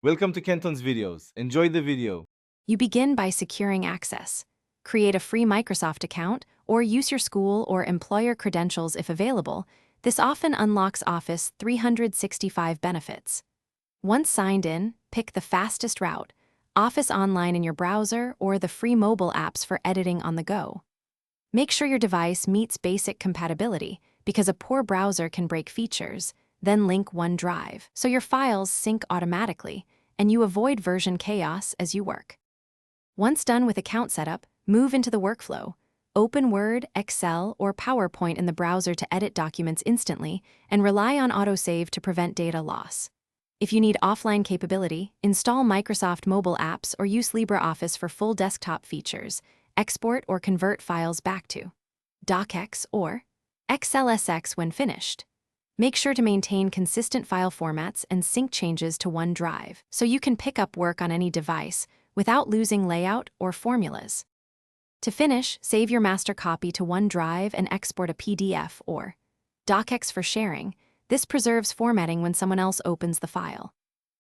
Welcome to Kenton's videos. Enjoy the video. You begin by securing access. Create a free Microsoft account or use your school or employer credentials if available. This often unlocks Office 365 benefits. Once signed in, pick the fastest route, Office Online in your browser or the free mobile apps for editing on the go. Make sure your device meets basic compatibility because a poor browser can break features. Then link OneDrive so your files sync automatically and you avoid version chaos as you work. Once done with account setup, move into the workflow. Open Word, Excel, or PowerPoint in the browser to edit documents instantly and rely on autosave to prevent data loss. If you need offline capability, install Microsoft mobile apps or use LibreOffice for full desktop features. Export or convert files back to DocX or XLSX when finished. Make sure to maintain consistent file formats and sync changes to OneDrive so you can pick up work on any device without losing layout or formulas. To finish, save your master copy to OneDrive and export a PDF or DocX for sharing. This preserves formatting when someone else opens the file.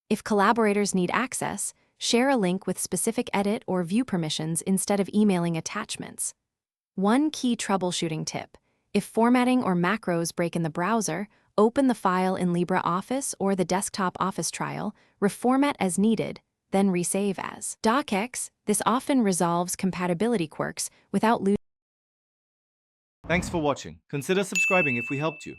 If collaborators need access, share a link with specific edit or view permissions instead of emailing attachments. One key troubleshooting tip: if formatting or macros break in the browser, open the file in LibreOffice or the desktop Office trial, reformat as needed, then resave as DocX. This often resolves compatibility quirks without losing. Thanks for watching. Consider subscribing if we helped you.